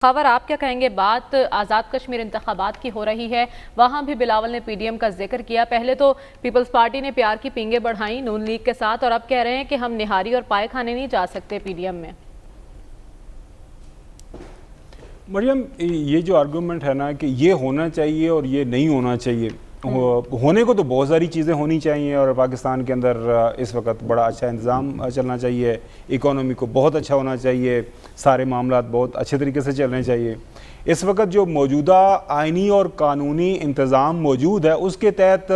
خاور آپ کیا کہیں گے؟ بات آزاد کشمیر انتخابات کی ہو رہی ہے، وہاں بھی بلاول نے پی ڈی ایم کا ذکر کیا۔ پہلے تو پیپلز پارٹی نے پیار کی پینگیں بڑھائیں نون لیگ کے ساتھ، اور اب کہہ رہے ہیں کہ ہم نہاری اور پائے کھانے نہیں جا سکتے پی ڈی ایم میں۔ مریم، یہ جو آرگومنٹ ہے نا کہ یہ ہونا چاہیے اور یہ نہیں ہونا چاہیے، ہونے کو تو بہت ساری چیزیں ہونی چاہیے، اور پاکستان کے اندر اس وقت بڑا اچھا انتظام چلنا چاہیے، اکانومی کو بہت اچھا ہونا چاہیے، سارے معاملات بہت اچھے طریقے سے چلنے چاہیے۔ اس وقت جو موجودہ آئینی اور قانونی انتظام موجود ہے، اس کے تحت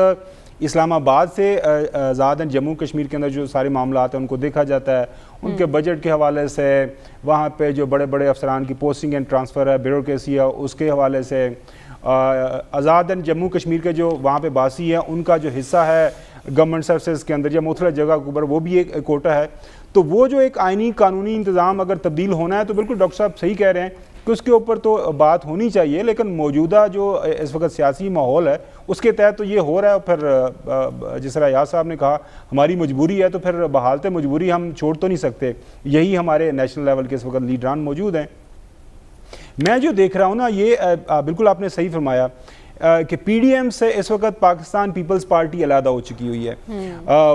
اسلام آباد سے آزاد جموں کشمیر کے اندر جو سارے معاملات ہیں ان کو دیکھا جاتا ہے، ان کے بجٹ کے حوالے سے، وہاں پہ جو بڑے بڑے افسران کی پوسٹنگ اینڈ ٹرانسفر ہے، بیوروکریسی ہے، اس کے حوالے سے آزاد جموں کشمیر کے جو وہاں پہ باسی ہیں ان کا جو حصہ ہے گورنمنٹ سروسز کے اندر یا مختلف جگہ کے اوپر، وہ بھی ایک کوٹہ ہے۔ تو وہ جو ایک آئینی قانونی انتظام اگر تبدیل ہونا ہے تو بالکل ڈاکٹر صاحب صحیح کہہ رہے ہیں کہ اس کے اوپر تو بات ہونی چاہیے، لیکن موجودہ جو اس وقت سیاسی ماحول ہے اس کے تحت تو یہ ہو رہا ہے۔ پھر جس طرح یاس صاحب نے کہا ہماری مجبوری ہے، تو پھر بحالت مجبوری ہم چھوڑ تو نہیں سکتے، یہی ہمارے نیشنل لیول کے اس وقت لیڈران موجود ہیں۔ میں جو دیکھ رہا ہوں نا، یہ بالکل آپ نے صحیح فرمایا کہ پی ڈی ایم سے اس وقت پاکستان پیپلز پارٹی علیحدہ ہو چکی ہوئی ہے،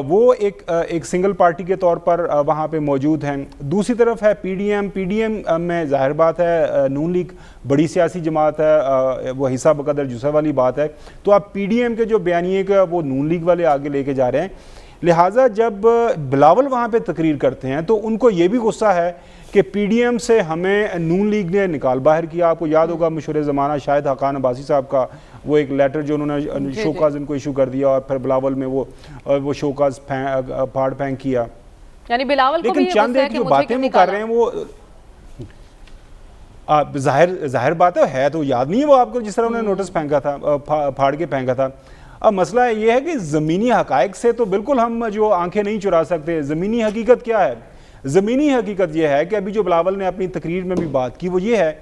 وہ ایک سنگل پارٹی کے طور پر وہاں پہ موجود ہیں۔ دوسری طرف ہے پی ڈی ایم میں ظاہر بات ہے نون لیگ بڑی سیاسی جماعت ہے، وہ حصہ بقدر جزو والی بات ہے، تو اب پی ڈی ایم کے جو بیانیے کا وہ نون لیگ والے آگے لے کے جا رہے ہیں، لہٰذا جب بلاول وہاں پہ تقریر کرتے ہیں تو ان کو یہ بھی غصہ ہے کہ پی ڈی ایم سے ہمیں نون لیگ نے نکال باہر کیا۔ آپ کو یاد ہوگا مشہور زمانہ شاہد حقان عباسی صاحب کا وہ ایک لیٹر جو انہوں نے شوکاز ان کو ایشو کر دیا، اور پھر بلاول میں وہ شوکاز پھاڑ پھینک کیا، یعنی بلاول کو بھی لیکن چند ایک جو باتیں وہ کر رہے ہیں وہ ظاہر بات ہے تو یاد نہیں ہے وہ آپ کو، جس طرح انہوں نے نوٹس پھینکا تھا، پھاڑ کے پھینکا تھا۔ اب مسئلہ یہ ہے کہ زمینی حقائق سے تو بالکل ہم جو آنکھیں نہیں چرا سکتے۔ زمینی حقیقت کیا ہے؟ زمینی حقیقت یہ ہے کہ ابھی جو بلاول نے اپنی تقریر میں بھی بات کی وہ یہ ہے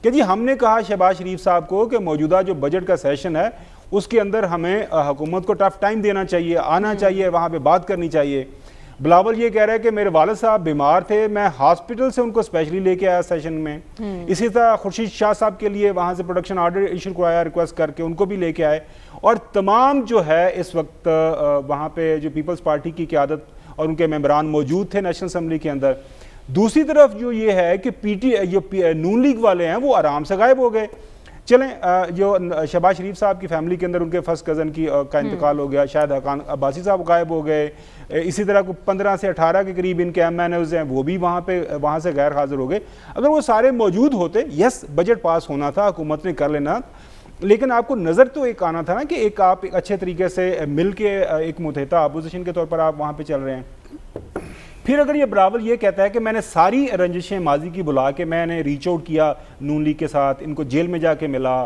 کہ جی ہم نے کہا شہباز شریف صاحب کو کہ موجودہ جو بجٹ کا سیشن ہے اس کے اندر ہمیں حکومت کو ٹف ٹائم دینا چاہیے، آنا چاہیے، وہاں پہ بات کرنی چاہیے۔ بلاول یہ کہہ رہا ہے کہ میرے والد صاحب بیمار تھے، میں ہاسپٹل سے ان کو اسپیشلی لے کے آیا سیشن میں۔ اسی طرح خورشید شاہ صاحب کے لیے وہاں سے پروڈکشن آرڈر ایشو کرایا ریکویسٹ کر کے، ان کو بھی لے کے آئے، اور تمام جو ہے اس وقت وہاں پہ جو پیپلز پارٹی کی قیادت اور ان کے ممبران موجود تھے نیشنل اسمبلی کے اندر۔ دوسری طرف جو یہ ہے کہ نون لیگ والے ہیں وہ آرام سے غائب ہو گئے۔ چلیں جو شہباز شریف صاحب کی فیملی کے اندر ان کے فرسٹ کزن کا انتقال ہو گیا، شاید حقان عباسی صاحب غائب ہو گئے، اسی طرح کو 15 سے 18 کے قریب ان کے ایم این ایز ہیں وہ بھی وہاں سے غیر حاضر ہو گئے۔ اگر وہ سارے موجود ہوتے، یس بجٹ پاس ہونا تھا، حکومت نے کر لینا، لیکن آپ کو نظر تو ایک آنا تھا نا کہ آپ ایک اچھے طریقے سے مل کے ایک متحدہ اپوزیشن کے طور پر آپ وہاں پہ چل رہے ہیں۔ پھر اگر یہ بلاول یہ کہتا ہے کہ میں نے ساری رنجشیں ماضی کی بلا کے میں نے ریچ آؤٹ کیا نون لیگ کے ساتھ، ان کو جیل میں جا کے ملا،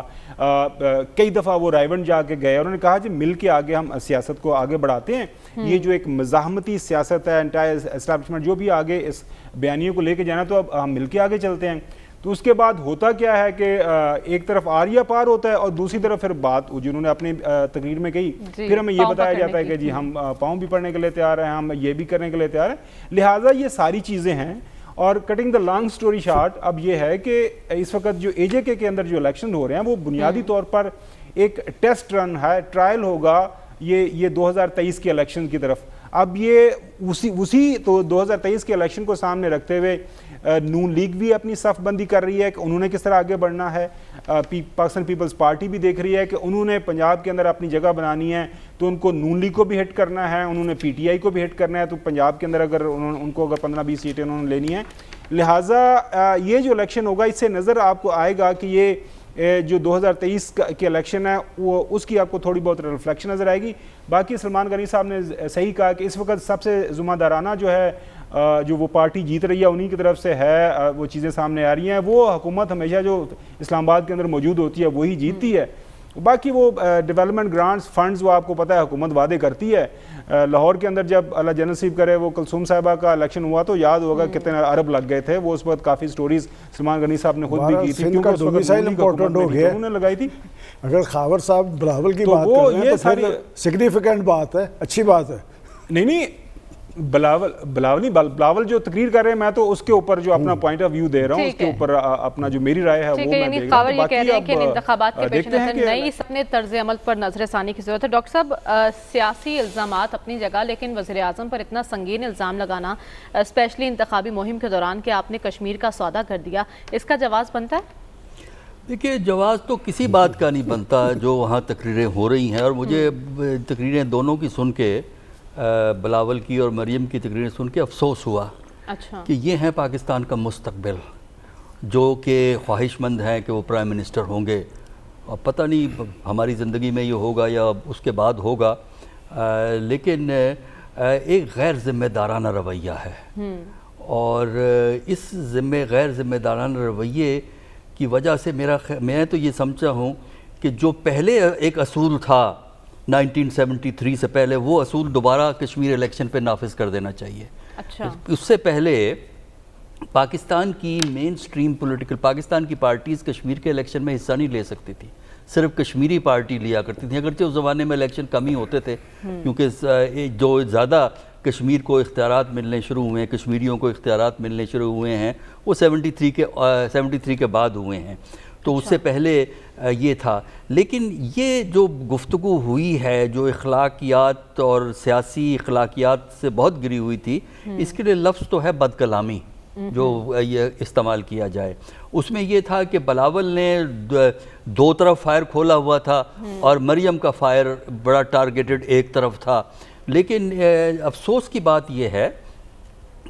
کئی دفعہ وہ رائیونڈ جا کے گئے، اور انہوں نے کہا جی مل کے آگے ہم سیاست کو آگے بڑھاتے ہیں، یہ جو ایک مزاحمتی سیاست ہے انٹائر اسٹیبلشمنٹ جو بھی آگے اس بیانیے کو لے کے جانا، تو اب ہم مل کے آگے چلتے ہیں۔ تو اس کے بعد ہوتا کیا ہے کہ ایک طرف آریا پار ہوتا ہے اور دوسری طرف پھر بات جنہوں نے اپنی تقریر میں کہی، پھر ہمیں یہ بتایا جاتا ہے کہ جی ہم پاؤں بھی پڑھنے کے لیے تیار ہیں، ہم یہ بھی کرنے کے لیے تیار ہیں۔ لہٰذا یہ ساری چیزیں ہیں، اور cutting the long story short اب یہ ہے کہ اس وقت جو اے جے کے اندر جو الیکشن ہو رہے ہیں وہ بنیادی طور پر ایک ٹیسٹ رن ہے، ٹرائل ہوگا یہ 2023 کے الیکشن کی طرف۔ اب یہ اسی تو 2023 کے الیکشن کو سامنے رکھتے ہوئے نون لیگ بھی اپنی صف بندی کر رہی ہے کہ انہوں نے کس طرح آگے بڑھنا ہے، پاکستان پیپلز پارٹی بھی دیکھ رہی ہے کہ انہوں نے پنجاب کے اندر اپنی جگہ بنانی ہے، تو ان کو نون لیگ کو بھی ہٹ کرنا ہے، انہوں نے پی ٹی آئی کو بھی ہٹ کرنا ہے، تو پنجاب کے اندر اگر ان کو 15-20 سیٹیں انہوں نے لینی ہیں۔ لہٰذا یہ جو الیکشن ہوگا اس سے نظر آپ کو آئے گا کہ یہ جو 2023 کے الیکشن ہے وہ اس کی آپ کو تھوڑی بہت ریفلیکشن نظر آئے گی۔ باقی سلمان غنی صاحب نے صحیح کہا کہ اس وقت سب سے ذمہ دارانہ جو ہے جو وہ پارٹی جیت رہی ہے انہی کی طرف سے ہے، وہ چیزیں سامنے آ رہی ہیں۔ وہ حکومت ہمیشہ جو اسلام آباد کے اندر موجود ہوتی ہے وہی جیتتی ہے، باقی وہ ڈیولپمنٹ گرانٹس فنڈز وہ آپ کو پتہ ہے حکومت وعدے کرتی ہے۔ لاہور کے اندر جب اللہ جنت نصیب کرے وہ کلثوم صاحبہ کا الیکشن ہوا تو یاد ہوگا کتنے ارب لگ گئے تھے، وہ اس وقت کافی سٹوریز سلمان غنی صاحب نے خود بھی کی تھی، کیونکہ اس وقت انہوں نے لگائی تھی۔ اگر خاور صاحب بلاول کی بات کر رہے ہیں تو پھر سگنیفیکنٹ بات ہے، اچھی بات ہے۔ نہیں بلاول جو تقریر کر رہے ہیں میں تو اس کے اوپر جو اپنا پوائنٹ آف ویو دے رہا ہوں، اس کے اوپر اپنا جو میری رائے ہے وہ میں دے گا۔ یہ کہہ رہے ہیں کہ انتخابات کے پیش نظر نئی اپنے طرز عمل پر نظر ثانی کی ضرورت ہے۔ ڈاکٹر صاحب، سیاسی الزامات اپنی جگہ، لیکن وزیر اعظم پر اتنا سنگین الزام لگانا اسپیشلی انتخابی مہم کے دوران کہ آپ نے کشمیر کا سودا کر دیا، اس کا جواز بنتا ہے؟ دیکھیے، جواز تو کسی بات کا نہیں بنتا جو وہاں تقریریں ہو رہی ہیں، اور مجھے تقریریں دونوں کی سن کے، بلاول کی اور مریم کی تقریریں سن کے افسوس ہوا کہ یہ ہیں پاکستان کا مستقبل، جو کہ خواہش مند ہیں کہ وہ پرائم منسٹر ہوں گے، اور پتہ نہیں ہماری زندگی میں یہ ہوگا یا اس کے بعد ہوگا، لیکن ایک غیر ذمہ دارانہ رویہ ہے، اور اس غیر ذمہ دارانہ رویے کی وجہ سے میں تو یہ سمجھتا ہوں کہ جو پہلے ایک اصول تھا 1973 سے پہلے، وہ اصول دوبارہ کشمیر الیکشن پہ نافذ کر دینا چاہیے۔ اس سے پہلے پاکستان کی مین سٹریم پاکستان کی پارٹیز کشمیر کے الیکشن میں حصہ نہیں لے سکتی تھی، صرف کشمیری پارٹی لیا کرتی تھی، اگرچہ اس زمانے میں الیکشن کم ہی ہوتے تھے، کیونکہ جو زیادہ کشمیر کو اختیارات ملنے شروع ہوئے ہیں، کشمیریوں کو اختیارات ملنے شروع ہوئے ہیں، وہ 73 کے بعد ہوئے ہیں، تو اس سے پہلے یہ تھا۔ لیکن یہ جو گفتگو ہوئی ہے، جو اخلاقیات اور سیاسی اخلاقیات سے بہت گری ہوئی تھی، اس کے لیے لفظ تو ہے بد کلامی جو یہ استعمال کیا جائے۔ اس میں یہ تھا کہ بلاول نے دو طرف فائر کھولا ہوا تھا اور مریم کا فائر بڑا ٹارگیٹڈ ایک طرف تھا، لیکن افسوس کی بات یہ ہے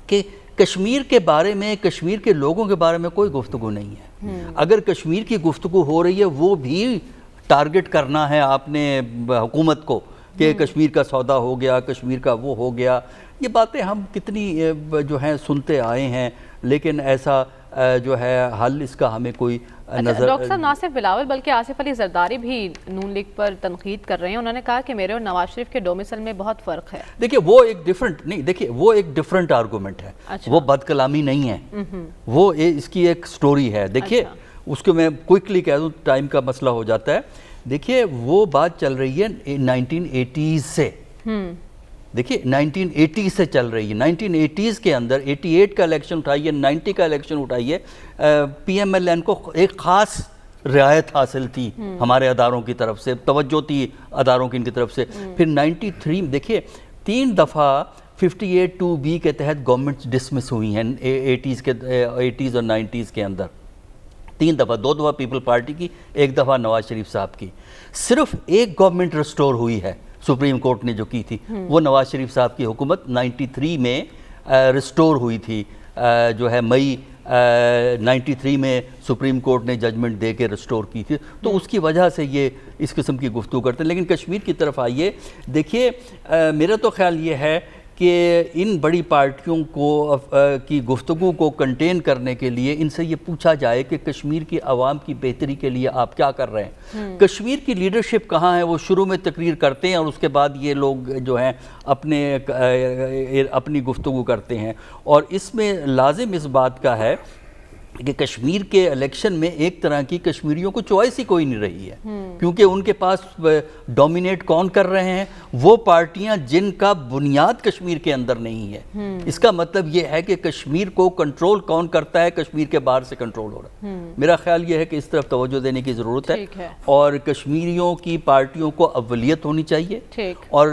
کہ کشمیر کے بارے میں، کشمیر کے لوگوں کے بارے میں کوئی گفتگو نہیں ہے۔ اگر کشمیر کی گفتگو ہو رہی ہے، وہ بھی ٹارگٹ کرنا ہے آپ نے حکومت کو کہ کشمیر کا سودا ہو گیا، کشمیر کا وہ ہو گیا۔ یہ باتیں ہم کتنی جو ہیں سنتے آئے ہیں، لیکن ایسا جو ہے حل اس کا ہمیں کوئی نظر۔ ڈاکٹر صاحب، نہ صرف بلاول بلکہ آصف علی زرداری بھی نون لیگ پر تنقید کر رہے ہیں، انہوں نے کہا کہ میرے اور نواز شریف کے ڈومیسل میں بہت فرق ہے۔ دیکھیں وہ ایک ڈیفرنٹ آرگومنٹ ہے، وہ بد کلامی نہیں ہے، وہ اس کی ایک سٹوری ہے۔ دیکھیے اس کو میں کوئکلی کہہ دوں، ٹائم کا مسئلہ ہو جاتا ہے۔ دیکھیے وہ بات چل رہی ہے 1980s سے، دیکھیے 1980 سے چل رہی ہے۔ 1980s کے اندر 88 کا الیکشن اٹھائیے، 90 کا الیکشن اٹھائیے، پی ایم ایل این کو ایک خاص رعایت حاصل تھی ہمارے اداروں کی طرف سے، توجہ تھی اداروں کی ان کی طرف سے۔ پھر 93 دیکھیے 3 دفعہ 58(2)B کے تحت گورنمنٹ ڈسمس ہوئی ہیں 80s اور 90s کے اندر، 3 دفعہ، 2 دفعہ پیپل پارٹی کی، 1 دفعہ نواز شریف صاحب کی۔ صرف ایک گورنمنٹ ریسٹور ہوئی ہے سپریم کورٹ نے جو کی تھی، وہ نواز شریف صاحب کی حکومت 93 میں ریسٹور ہوئی تھی، جو ہے مئی 93 میں سپریم کورٹ نے ججمنٹ دے کے ریسٹور کی تھی، تو اس کی وجہ سے یہ اس قسم کی گفتگو کرتے ہیں۔ لیکن کشمیر کی طرف آئیے، دیکھیے میرا تو خیال یہ ہے کہ ان بڑی پارٹیوں کو کی گفتگو کو کنٹین کرنے کے لیے ان سے یہ پوچھا جائے کہ کشمیر کی عوام کی بہتری کے لیے آپ کیا کر رہے ہیں؟ کشمیر کی لیڈرشپ کہاں ہے؟ وہ شروع میں تقریر کرتے ہیں اور اس کے بعد یہ لوگ جو ہیں اپنی گفتگو کرتے ہیں، اور اس میں لازم اس بات کا ہے کہ کشمیر کے الیکشن میں ایک طرح کی کشمیریوں کو چوائس ہی کوئی نہیں رہی ہے، کیونکہ ان کے پاس ڈومینیٹ کون کر رہے ہیں؟ وہ پارٹیاں جن کا بنیاد کشمیر کے اندر نہیں ہے۔ اس کا مطلب یہ ہے کہ کشمیر کو کنٹرول کون کرتا ہے؟ کشمیر کے باہر سے کنٹرول ہو رہا ہے۔ میرا خیال یہ ہے کہ اس طرف توجہ دینے کی ضرورت ہے، اور کشمیریوں کی پارٹیوں کو اولیت ہونی چاہیے، اور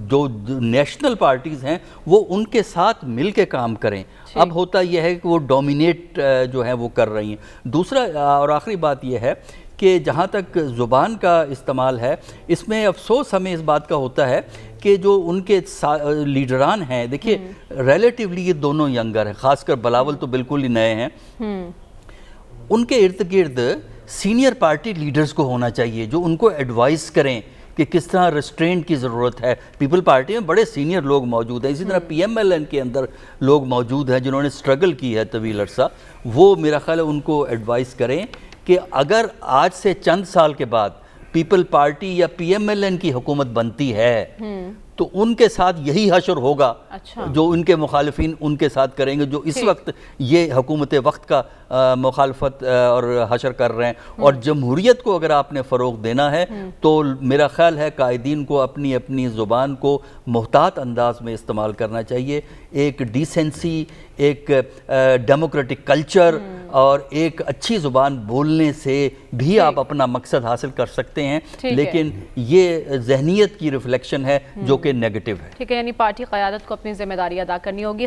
جو نیشنل پارٹیز ہیں وہ ان کے ساتھ مل کے کام کریں۔ اب ہوتا یہ ہے کہ وہ ڈومینیٹ جو ہیں وہ کر رہی ہیں۔ دوسرا اور آخری بات یہ ہے کہ جہاں تک زبان کا استعمال ہے، اس میں افسوس ہمیں اس بات کا ہوتا ہے کہ جو ان کے لیڈران ہیں، دیکھیے ریلیٹیولی یہ دونوں ینگر ہیں، خاص کر بلاول تو بالکل ہی نئے ہیں، ان کے ارد گرد سینئر پارٹی لیڈرز کو ہونا چاہیے جو ان کو ایڈوائز کریں کہ کس طرح ریسٹرینٹ کی ضرورت ہے۔ پیپل پارٹی میں بڑے سینئر لوگ موجود ہیں، اسی طرح پی ایم ایل این کے اندر لوگ موجود ہیں جنہوں نے سٹرگل کی ہے طویل عرصہ، وہ میرا خیال ہے ان کو ایڈوائز کریں کہ اگر آج سے چند سال کے بعد پیپل پارٹی یا پی ایم ایل این کی حکومت بنتی ہے تو ان کے ساتھ یہی حشر ہوگا اچھا جو ان کے مخالفین ان کے ساتھ کریں گے، جو اس وقت یہ حکومت وقت کا مخالفت اور حشر کر رہے ہیں۔ اور جمہوریت کو اگر آپ نے فروغ دینا ہے تو میرا خیال ہے قائدین کو اپنی اپنی زبان کو محتاط انداز میں استعمال کرنا چاہیے، ایک ڈیسنسی، ایک ڈیموکریٹک کلچر اور ایک اچھی زبان بولنے سے بھی آپ اپنا مقصد حاصل کر سکتے ہیں، لیکن یہ ذہنیت کی ریفلیکشن ہے جو کہ نیگیٹو ہے۔ ٹھیک ہے، یعنی پارٹی قیادت کو اپنی ذمہ داری ادا کرنی ہوگی۔